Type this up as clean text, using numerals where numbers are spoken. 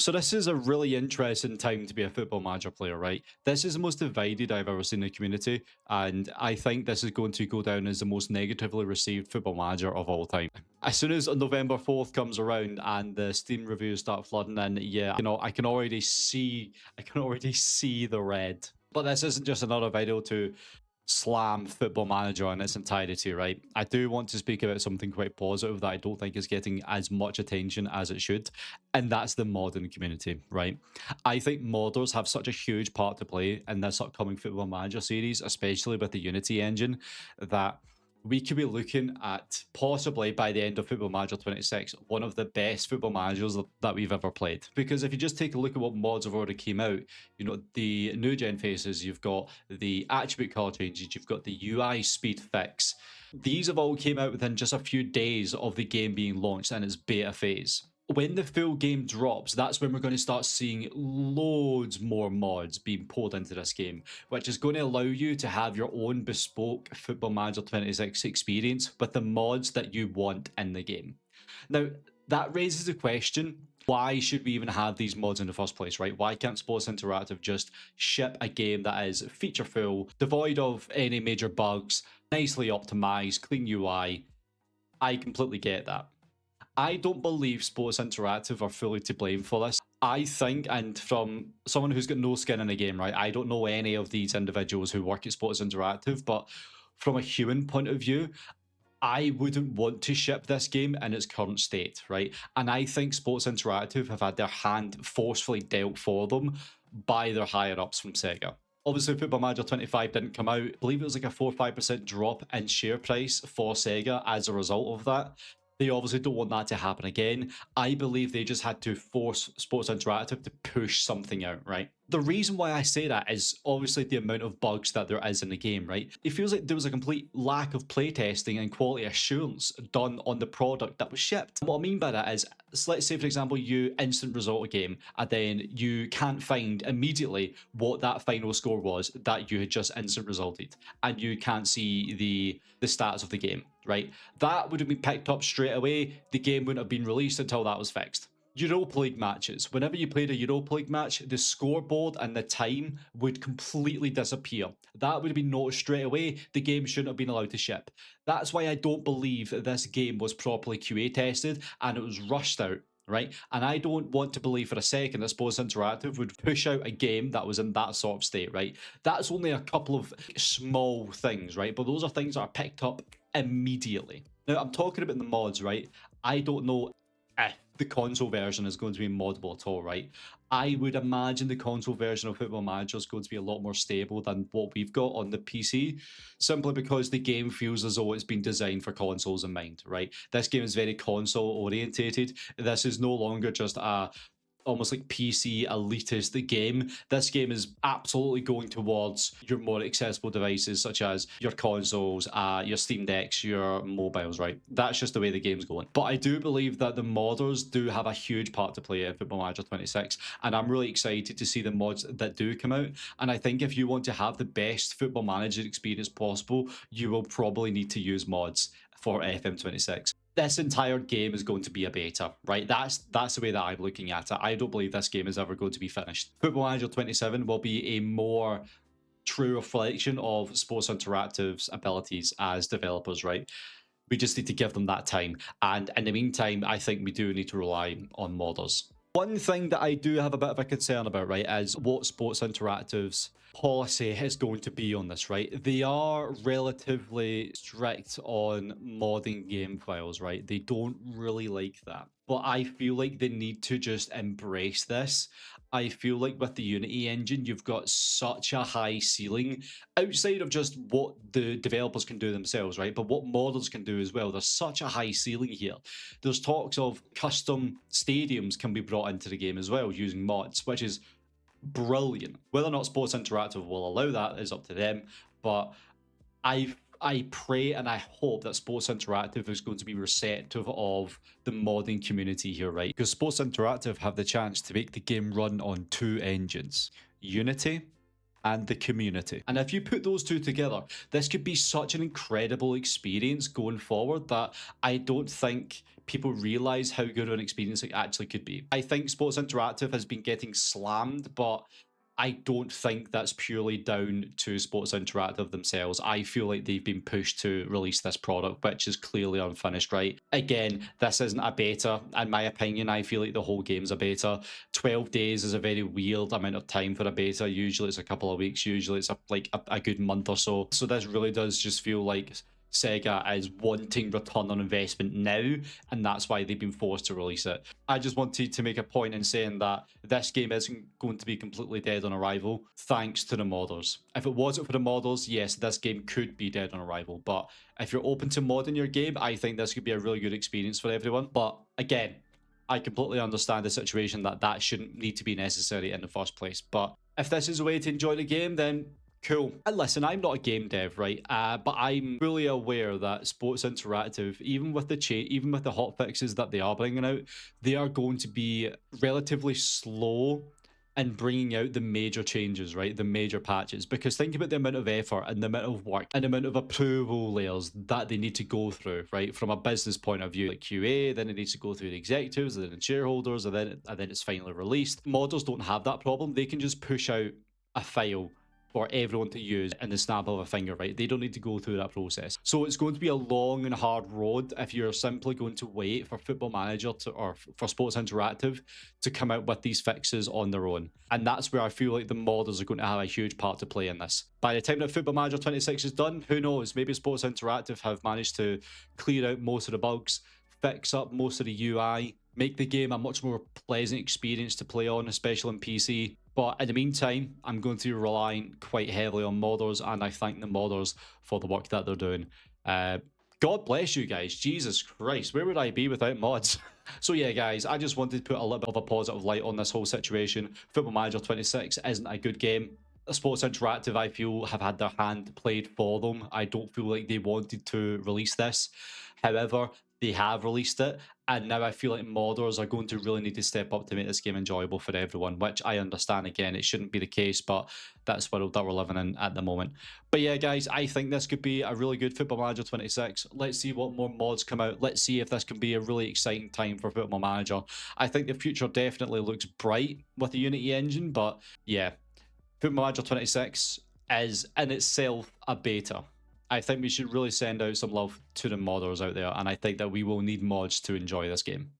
So this is a really interesting time to be a Football Manager player, right? This is the most divided I've ever seen in the community, and I think this is going to go down as the most negatively received Football Manager of all time. As soon as November 4th comes around and the Steam reviews start flooding in, yeah, I can already see the red. But this isn't just another video to slam Football Manager in its entirety, right? I do want to speak about something quite positive that I don't think is getting as much attention as it should, and that's the modding community, right? I think modders have such a huge part to play in this upcoming Football Manager series, especially with the Unity engine, that we could be looking at possibly by the end of Football Manager 26, one of the best Football Managers that we've ever played. Because if you just take a look at what mods have already came out, the new gen faces, you've got the attribute color changes, you've got the UI speed fix. These have all came out within just a few days of the game being launched in its beta phase. When the full game drops, that's when we're going to start seeing loads more mods being pulled into this game, which is going to allow you to have your own bespoke Football Manager 26 experience with the mods that you want in the game. Now, that raises the question, why should we even have these mods in the first place, right? Why can't Sports Interactive just ship a game that is feature full, devoid of any major bugs, nicely optimized, clean UI? I completely get that. I don't believe Sports Interactive are fully to blame for this. I think, and from someone who's got no skin in the game, right, I don't know any of these individuals who work at Sports Interactive, but from a human point of view, I wouldn't want to ship this game in its current state, right? And I think Sports Interactive have had their hand forcefully dealt for them by their higher-ups from Sega. Obviously, Football Manager 25 didn't come out. I believe it was like a 4 or 5% drop in share price for Sega as a result of that. They obviously don't want that to happen again. I believe they just had to force Sports Interactive to push something out, right? The reason why I say that is obviously the amount of bugs that there is in the game, right? It feels like there was a complete lack of playtesting and quality assurance done on the product that was shipped. And what I mean by that is, so let's say, for example, you instant result a game and then you can't find immediately what that final score was that you had just instant resulted, and you can't see the stats of the game, right? That would have been picked up straight away. The game wouldn't have been released until that was fixed. Europa League matches. Whenever you played a Europa League match, the scoreboard and the time would completely disappear. That would have been noticed straight away. The game shouldn't have been allowed to ship. That's why I don't believe that this game was properly QA tested and it was rushed out, right? And I don't want to believe for a second that Sports Interactive would push out a game that was in that sort of state, right? That's only a couple of small things, right? But those are things that are picked up immediately. Now, I'm talking about the mods, right? I don't know if the console version is going to be moddable at all, right? I would imagine the console version of Football Manager is going to be a lot more stable than what we've got on the PC, simply because the game feels as though it's been designed for consoles in mind, right? This game is very console orientated. This is no longer just a almost like PC elitist game. This game is absolutely going towards your more accessible devices, such as your consoles, your Steam Decks, your mobiles, right? That's just the way the game's going. But I do believe that the modders do have a huge part to play in Football Manager 26, and I'm really excited to see the mods that do come out. And I think if you want to have the best Football Manager experience possible, you will probably need to use mods for FM26. This entire game is going to be a beta, right? That's the way that I'm looking at it. I don't believe this game is ever going to be finished. Football Manager 27 will be a more true reflection of Sports Interactive's abilities as developers, right? We just need to give them that time. And in the meantime, I think we do need to rely on modders. One thing that I do have a bit of a concern about, right, is what Sports Interactive's policy is going to be on this, right? They are relatively strict on modding game files, right? They don't really like that. But I feel like they need to just embrace this. I feel like with the Unity engine, you've got such a high ceiling outside of just what the developers can do themselves, right? But what modders can do as well. There's such a high ceiling here. There's talks of custom stadiums can be brought into the game as well using mods, which is brilliant. Whether or not Sports Interactive will allow that is up to them, but I pray and I hope that Sports Interactive is going to be receptive of the modding community here, right? Because Sports Interactive have the chance to make the game run on two engines, Unity and the community. And if you put those two together, this could be such an incredible experience going forward that I don't think people realize how good of an experience it actually could be. I think Sports Interactive has been getting slammed, but I don't think that's purely down to Sports Interactive themselves. I feel like they've been pushed to release this product, which is clearly unfinished, right? Again, this isn't a beta. In my opinion, I feel like the whole game's a beta. 12 days is a very weird amount of time for a beta. Usually it's a couple of weeks. Usually it's a good month or so. So this really does just feel like Sega is wanting return on investment now, and that's why they've been forced to release it. I just wanted to make a point in saying that this game isn't going to be completely dead on arrival thanks to the modders. If it wasn't for the modders, yes, this game could be dead on arrival, but if you're open to modding your game, I think this could be a really good experience for everyone. But again, I completely understand the situation that shouldn't need to be necessary in the first place. But if this is a way to enjoy the game, then cool. And listen, I'm not a game dev, right? But I'm fully aware that Sports Interactive, even with the hot fixes that they are bringing out, they are going to be relatively slow in bringing out the major changes, right? The major patches. Because think about the amount of effort and the amount of work and the amount of approval layers that they need to go through, right? From a business point of view, like QA, then it needs to go through the executives, and then the shareholders, and then it's finally released. Modders don't have that problem. They can just push out a file for everyone to use in the snap of a finger, right? They don't need to go through that process. So it's going to be a long and hard road if you're simply going to wait for Football Manager or for Sports Interactive to come out with these fixes on their own. And that's where I feel like the modders are going to have a huge part to play in this. By the time that Football Manager 26 is done, who knows? Maybe Sports Interactive have managed to clear out most of the bugs, fix up most of the UI, make the game a much more pleasant experience to play on, especially on PC. But in the meantime, I'm going to be relying quite heavily on modders, and I thank the modders for the work that they're doing. God bless you guys. Jesus Christ, where would I be without mods? So yeah, guys, I just wanted to put a little bit of a positive light on this whole situation. Football Manager 26 isn't a good game. Sports Interactive, I feel, have had their hand played for them. I don't feel like they wanted to release this. However, they have released it, and now I feel like modders are going to really need to step up to make this game enjoyable for everyone, which I understand. Again, it shouldn't be the case, but that's the world that we're living in at the moment. But yeah, guys, I think this could be a really good Football Manager 26. Let's see what more mods come out. Let's see if this can be a really exciting time for Football Manager. I think the future definitely looks bright with the Unity engine, but yeah, Football Manager 26 is in itself a beta. I think we should really send out some love to the modders out there, and I think that we will need mods to enjoy this game.